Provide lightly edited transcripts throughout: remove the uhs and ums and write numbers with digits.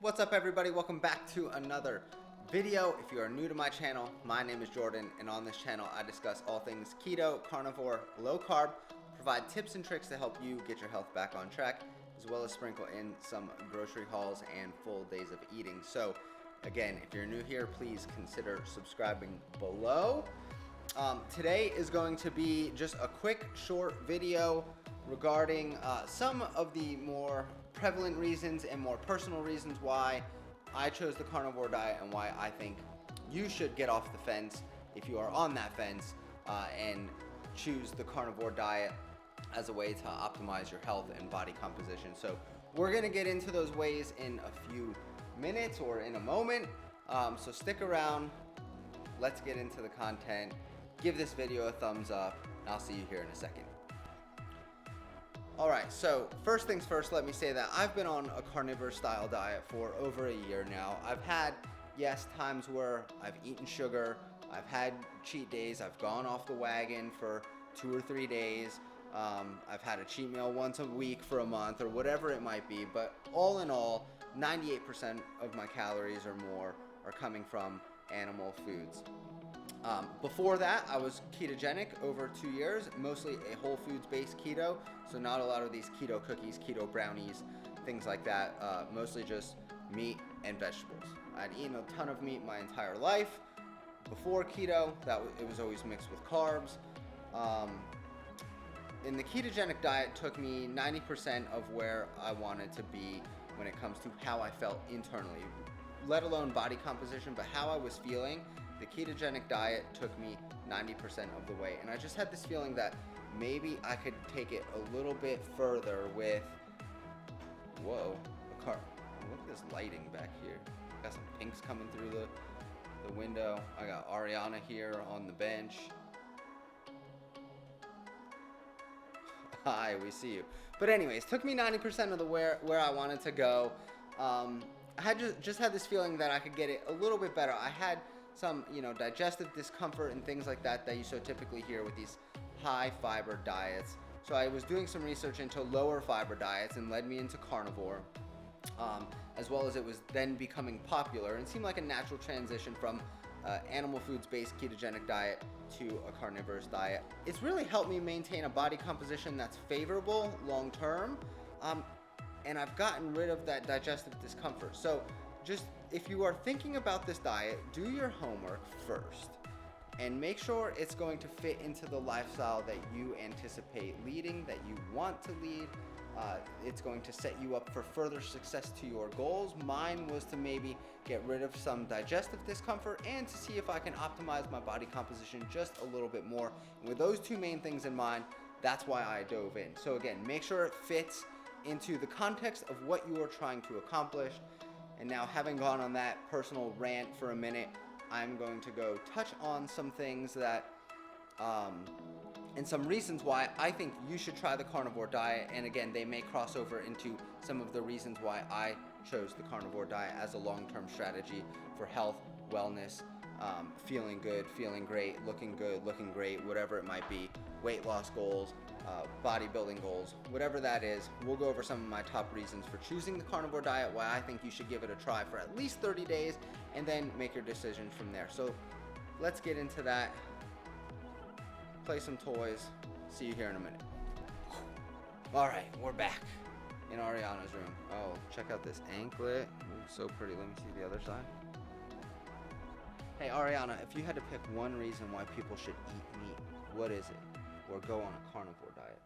What's up, everybody? Welcome back to another video. If you are new to my channel, my name is Jordan, and on this channel I discuss all things keto, carnivore, low carb, provide tips and tricks to help you get your health back on track, as well as sprinkle in some grocery hauls and full days of eating. So again, if you're new here, please consider subscribing below. Today is going to be just a quick short video regarding some of the more prevalent reasons and more personal reasons why I chose the carnivore diet and why I think you should get off the fence if you are on that fence and choose the carnivore diet as a way to optimize your health and body composition. So we're gonna get into those ways in a few minutes or in a moment. So stick around, let's get into the content. Give this video a thumbs up, and I'll see you here in a second. Alright, so first things first, let me say that I've been on a carnivore style diet for over a year now. I've had, yes, times where I've eaten sugar, I've had cheat days, I've gone off the wagon for 2 or 3 days, I've had a cheat meal once a week for a month or whatever it might be, but all in all, 98% of my calories or more are coming from animal foods. Before that, I was ketogenic over 2 years, mostly a whole foods based keto, so not a lot of these keto cookies, keto brownies, things like that, mostly just meat and vegetables. I'd eaten a ton of meat my entire life. Before keto, it was always mixed with carbs. And the ketogenic diet took me 90% of where I wanted to be when it comes to how I felt internally, let alone body composition, but how I was feeling. The ketogenic diet took me 90% of the way, and I just had this feeling that maybe I could take it a little bit further with, whoa, a car. Look at this lighting back here. Got some pinks coming through the window. I got Ariana here on the bench. Hi, we see you. But anyways, took me 90% of the where I wanted to go. I had just had this feeling that I could get it a little bit better. I had some, digestive discomfort and things like that you so typically hear with these high fiber diets. So I was doing some research into lower fiber diets and led me into carnivore, as well as it was then becoming popular and seemed like a natural transition from animal foods based ketogenic diet to a carnivorous diet. It's really helped me maintain a body composition that's favorable long term, and I've gotten rid of that digestive discomfort. So just, if you are thinking about this diet, do your homework first and make sure it's going to fit into the lifestyle that you anticipate leading, that you want to lead. It's going to set you up for further success to your goals. Mine was to maybe get rid of some digestive discomfort and to see if I can optimize my body composition just a little bit more. And with those two main things in mind, that's why I dove in. So again, make sure it fits into the context of what you are trying to accomplish. And now, having gone on that personal rant for a minute, I'm going to go touch on some things that, and some reasons why I think you should try the carnivore diet. And again, they may cross over into some of the reasons why I chose the carnivore diet as a long-term strategy for health, wellness, feeling good, feeling great, looking good, looking great, whatever it might be, weight loss goals, bodybuilding goals, whatever that is. We'll go over some of my top reasons for choosing the carnivore diet, why I think you should give it a try for at least 30 days, and then make your decision from there. So let's get into that. Play some toys. See you here in a minute. All right, we're back in Ariana's room. Oh, check out this anklet. Ooh, so pretty. Let me see the other side. Hey, Ariana, if you had to pick one reason why people should eat meat, what is it? Or go on a carnivore diet?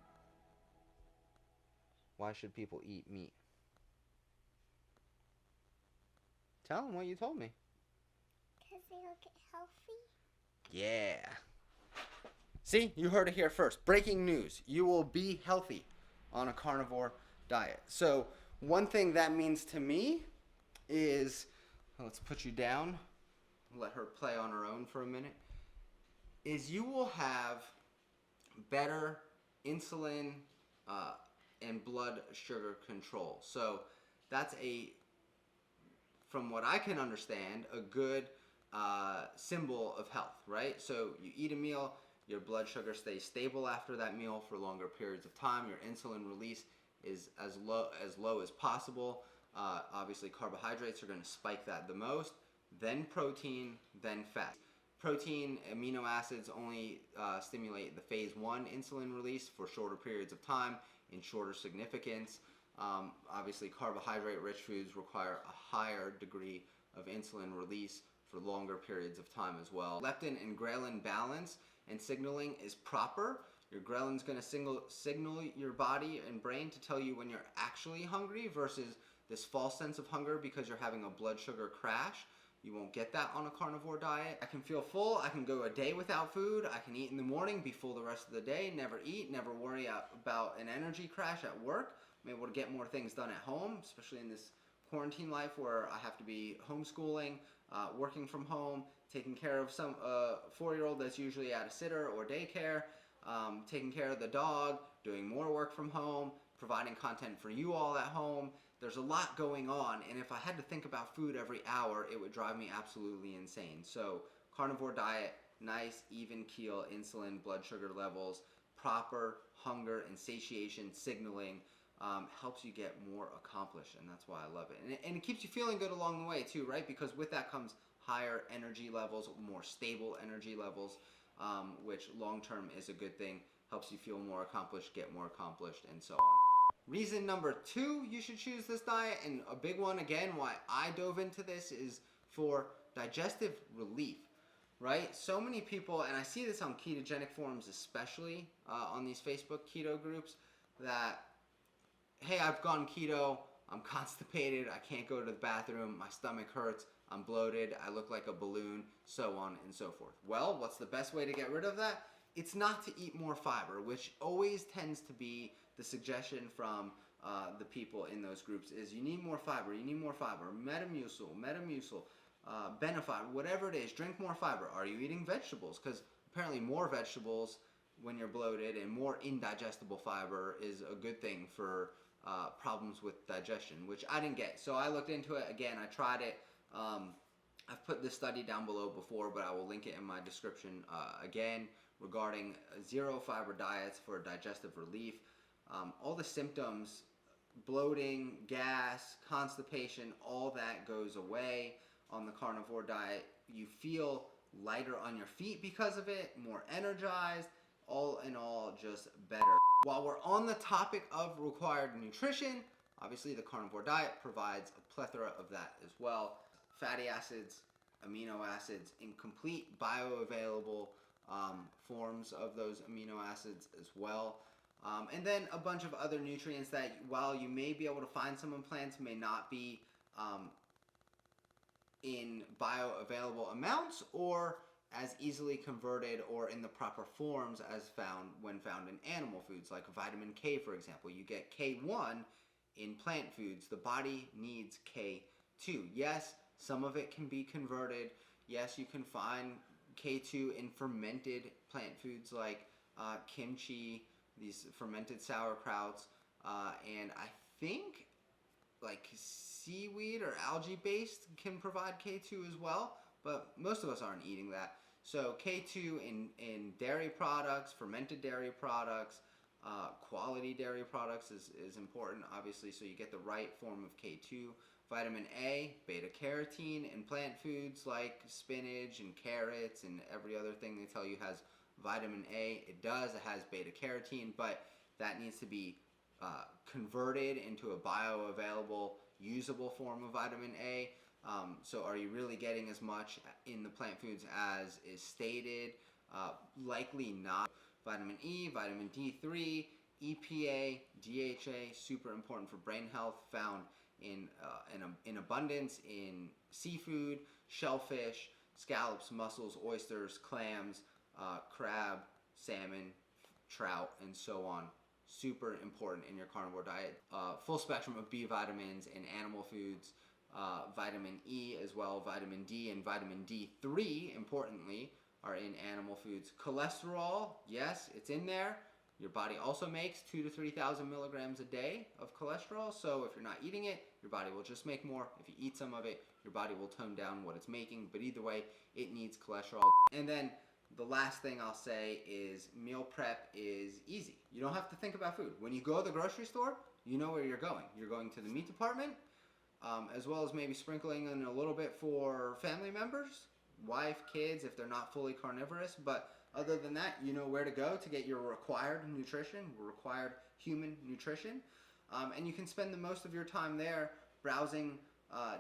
Why should people eat meat? Tell them what you told me. Because they'll get healthy. Yeah. See, you heard it here first. Breaking news. You will be healthy on a carnivore diet. So one thing that means to me is, let's put you down, let her play on her own for a minute, is you will have better insulin and blood sugar control. So that's from what I can understand, a good symbol of health, right? So you eat a meal, your blood sugar stays stable after that meal for longer periods of time. Your insulin release is as low as possible. Obviously, carbohydrates are going to spike that the most, then protein, then fat. Protein, amino acids only stimulate the phase 1 insulin release for shorter periods of time in shorter significance. Obviously, carbohydrate-rich foods require a higher degree of insulin release for longer periods of time as well. Leptin and ghrelin balance and signaling is proper. Your ghrelin's going to signal your body and brain to tell you when you're actually hungry versus this false sense of hunger because you're having a blood sugar crash. You won't get that on a carnivore diet. I can feel full. I can go a day without food. I can eat in the morning, be full the rest of the day, never eat, never worry about an energy crash at work. I'm able to get more things done at home, especially in this quarantine life where I have to be homeschooling, working from home, taking care of some 4-year-old that's usually at a sitter or daycare, taking care of the dog, doing more work from home, providing content for you all at home. There's a lot going on, and if I had to think about food every hour, it would drive me absolutely insane. So carnivore diet, nice, even keel insulin, blood sugar levels, proper hunger and satiation signaling, helps you get more accomplished, and that's why I love it. And it keeps you feeling good along the way too, right? Because with that comes higher energy levels, more stable energy levels, which long-term is a good thing. Helps you feel more accomplished, get more accomplished, and so on. Reason number 2 you should choose this diet, and a big one again why I dove into this, is for digestive relief, right? So many people, and I see this on ketogenic forums especially, on these Facebook keto groups, that, hey, I've gone keto, I'm constipated, I can't go to the bathroom, my stomach hurts, I'm bloated, I look like a balloon, so on and so forth. Well, what's the best way to get rid of that? It's not to eat more fiber, which always tends to be the suggestion from the people in those groups, is you need more fiber, Metamucil, Benefit, whatever it is, drink more fiber. Are you eating vegetables? Because apparently more vegetables when you're bloated and more indigestible fiber is a good thing for problems with digestion, which I didn't get. So I looked into it again, I tried it. I've put this study down below before, but I will link it in my description again, regarding zero fiber diets for digestive relief. All the symptoms, bloating, gas, constipation, all that goes away on the carnivore diet. You feel lighter on your feet because of it, more energized, all in all, just better. While we're on the topic of required nutrition, obviously the carnivore diet provides a plethora of that as well. Fatty acids, amino acids in complete bioavailable forms of those amino acids as well. And then a bunch of other nutrients that, while you may be able to find some in plants, may not be in bioavailable amounts or as easily converted or in the proper forms as found when found in animal foods, like vitamin K, for example. You get K1 in plant foods. The body needs K2. Yes, some of it can be converted. Yes, you can find K2 in fermented plant foods like kimchi, these fermented sauerkrauts, and I think like seaweed or algae based can provide K2 as well, but most of us aren't eating that. So K2 in dairy products, fermented dairy products, quality dairy products is important, obviously, so you get the right form of K2. Vitamin A, beta carotene in plant foods like spinach and carrots and every other thing they tell you has vitamin A. It does, it has beta carotene, but that needs to be converted into a bioavailable, usable form of vitamin A. So are you really getting as much in the plant foods as is stated? Likely not. Vitamin E, vitamin D3, EPA, DHA, super important for brain health, found in abundance in seafood, shellfish, scallops, mussels, oysters, clams, crab, salmon, trout, and so on. Super important in your carnivore diet. Full spectrum of B vitamins in animal foods, vitamin E as well, vitamin D and vitamin D3, importantly, are in animal foods. Cholesterol, yes, it's in there. Your body also makes 2,000 to 3,000 milligrams a day of cholesterol, so if you're not eating it, your body will just make more. If you eat some of it, your body will tone down what it's making, but either way, it needs cholesterol. And then the last thing I'll say is meal prep is easy. You don't have to think about food. When you go to the grocery store, you know where you're going. You're going to the meat department, as well as maybe sprinkling in a little bit for family members, wife, kids, if they're not fully carnivorous. But other than that, you know where to go to get your required nutrition, required human nutrition. And you can spend the most of your time there browsing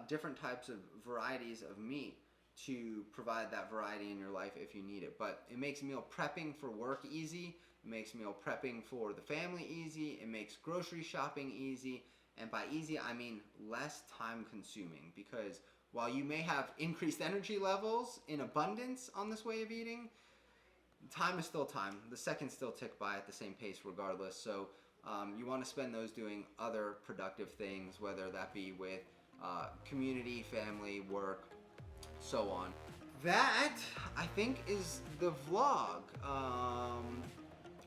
different types of varieties of meat to provide that variety in your life if you need it. But it makes meal prepping for work easy. It makes meal prepping for the family easy. It makes grocery shopping easy. And by easy, I mean less time consuming, because while you may have increased energy levels in abundance on this way of eating, time is still time. The seconds still tick by at the same pace regardless. So you want to spend those doing other productive things, whether that be with community, family, work, so on. That, I think, is the vlog.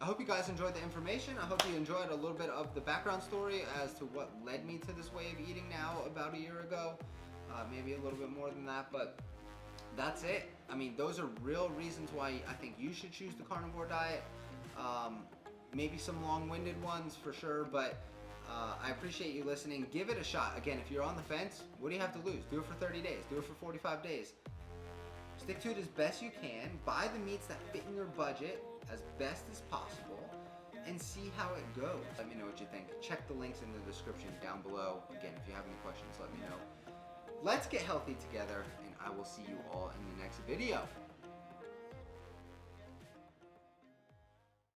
I hope you guys enjoyed the information. I hope you enjoyed a little bit of the background story as to what led me to this way of eating now about a year ago. Maybe a little bit more than that, but that's it. I mean, those are real reasons why I think you should choose the carnivore diet. Maybe some long-winded ones for sure, but I appreciate you listening. Give it a shot. Again, if you're on the fence, what do you have to lose? Do it for 30 days. Do it for 45 days. Stick to it as best you can. Buy the meats that fit in your budget as best as possible and see how it goes. Let me know what you think. Check the links in the description down below. Again, if you have any questions, let me know. Let's get healthy together, and I will see you all in the next video.